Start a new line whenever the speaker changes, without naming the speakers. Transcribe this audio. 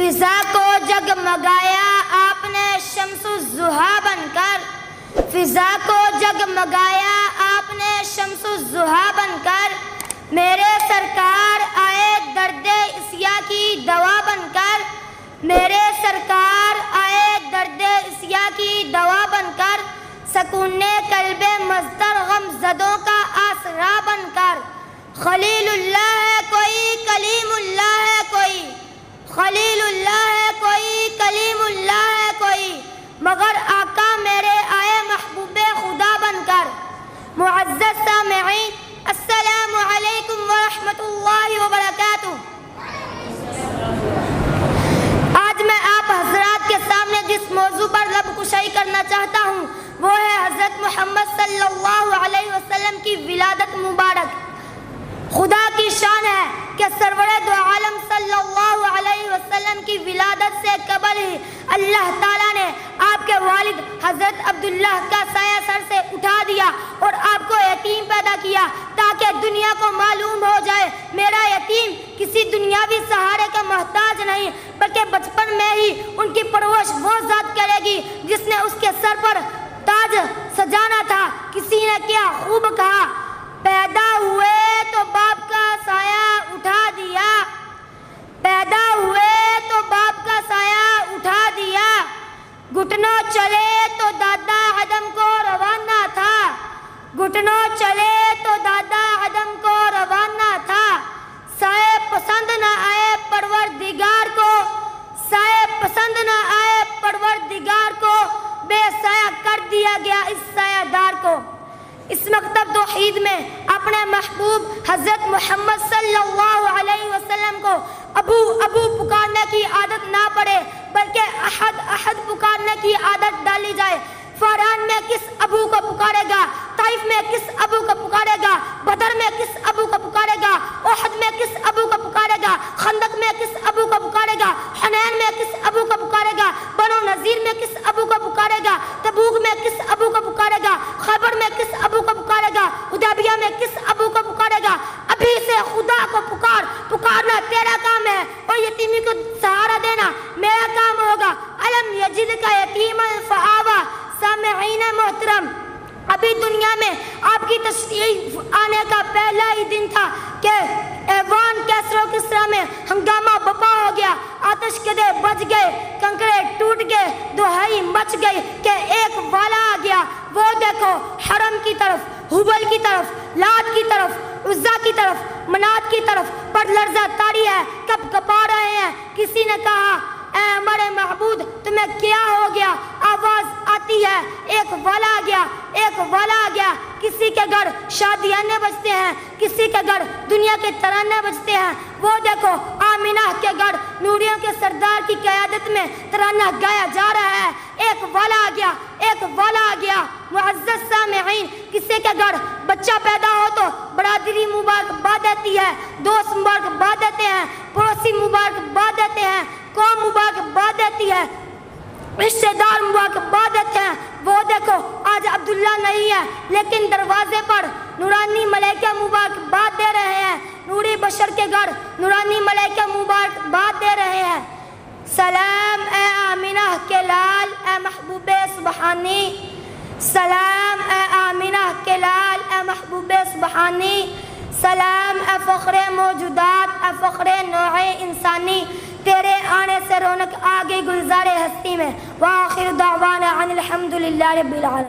فضا کو جگمگایا آپ نے شمس الضحیٰ بن کر، فضا کو جگمگایا آپ نے شمس الضحیٰ بن کر، میرے سرکار آئے درد عصیاں کی دوا بن کر، میرے سرکار آئے درد عصیاں کی دوا بن کر، سکون قلب مضطر غم زدوں کا آسرا بن کر۔ خلیل اللہ ہے کوئی، کلیم اللہ ہے کوئی، خلیل اللہ ہے کوئی، کلیم اللہ ہے کوئی، مگر آقا میرے آئے محبوب خدا بن کر۔ معزز سامعین، السلام علیکم ورحمۃ اللہ وبرکاتہ۔ آج میں آپ حضرات کے سامنے جس موضوع پر لب کشائی کرنا چاہتا ہوں وہ ہے حضرت محمد صلی اللہ علیہ وسلم کی ولادت مبارک۔ خدا کی شان ہے کہ سرور دو عالم صلی اللہ علیہ وسلم کی ولادت سے قبل ہی اللہ تعالیٰ نے آپ کے والد حضرت عبداللہ کا سایہ سر سے اٹھا دیا اور آپ کو یتیم پیدا کیا تاکہ دنیا کو معلوم ہو جائے میرا یتیم کسی دنیاوی سہارے کا محتاج نہیں، بلکہ بچپن میں ہی ان کی پرورش وہ ذات کرے گی جس نے اس کے سر پر تاج سجانا تھا۔ کسی نے کیا خوب کہا، پیدا ہوئے تو باپ کا سایہ اٹھا دیا، پیدا ہوئے تو باپ کا سایہ اٹھا دیا، گھٹنوں چلے تو دادا عدم کو روانہ تھا، گھٹنوں چلے تو دادا عدم کو روانہ تھا، سایہ پسند نہ آئے پروردگار کو، سایہ پسند نہ آئے پروردگار کو، بے سایہ کر دیا گیا اس سایہ دار کو۔ اس مکتب توحید میں اپنے محبوب حضرت محمد صلی اللہ علیہ وسلم کو ابو ابو پکارنے کی عادت نہ پڑے بلکہ احد احد پکارنے کی عادت ڈالی جائے۔ فاران میں کس ابو کو پکارے گا، طائف میں کس ابو کو پکارے گا، بدر میں کس ابو کو پکارے گا، احد میں کس ابو کو پکارے گا، خندق میں کس ابو کو پکارے گا، حنین میں کس ابو کو پکارے گا، بنو نذیر میں کس ابو کو پکارے گا، تبوک میں کس ابو کو پکارے گا، خیبر میں کس ابو کو پکارے گا، حدیبیہ میں کس ابو کو پکارے گا۔ ابھی سے خدا کو پکارنا تیرا کام ہے اور یتیمی کو سہارا دینا میرا کام ہوگا۔ الم یجدک یتیما فآویٰ۔ سامعین محترم، ابھی دنیا میں آپ کی تشریف آنے کا پہلا ہی دن تھا کہ ایوان کیسر و کسریٰ میں ہنگامہ بپا ہو گیا، آتش کدے بج گئے، کنکرے ٹوٹ گئے، دہائی مچ گئی کہ ایک والا آ گیا۔ وہ دیکھو حرم کی طرف، ہبل کی طرف، لات کی طرف، عزا کی طرف، منات کی طرف پر لرزہ طاری ہے، کب کپا رہے ہیں۔ کسی نے کہا اے ہمارے معبود تمہیں کیا ہو گیا؟ آواز آتی ہے ایک والا آ گیا، ایک والا آ گیا۔ کسی کے گھر شادیانے بجتے ہیں، کسی کے گھر دنیا کے ترانے بجتے ہیں۔ وہ دیکھو آمینہ کے گھر نوریوں کے سردار کی قیادت میں ترانہ گایا جا رہا ہے۔ ایک والا آ گیا، ایک والا آ گیا۔ معزز سامعین، کسی کے گھر بچہ پیدا ہو تو برادری مبارکباد دیتی ہے، دوست مبارکباد دیتے ہیں، پڑوسی مبارکباد دیتے ہیں، قوم مبارکباد دیتی ہے، رشتہ دار مبارکباد دیتے ہیں۔ وہ دیکھو آج عبداللہ نہیں ہے لیکن دروازے پر نورانی ملائکہ مبارکباد دے رہے ہیں، نوری بشر کے گھر نورانی ملائکہ مبارکباد دے رہے ہیں۔ سلام اے آمینہ کے لال، اے محبوب سبحانی، سلام اے آمینہ کے لال، اے محبوب سبحانی، سلام اے فخر موجودات، اے فخر نوع انسانی، تیرے آنے سے رونق آگے گلزار ہستی میں۔ وآخر دعوانا ان الحمدللہ رب العالمین۔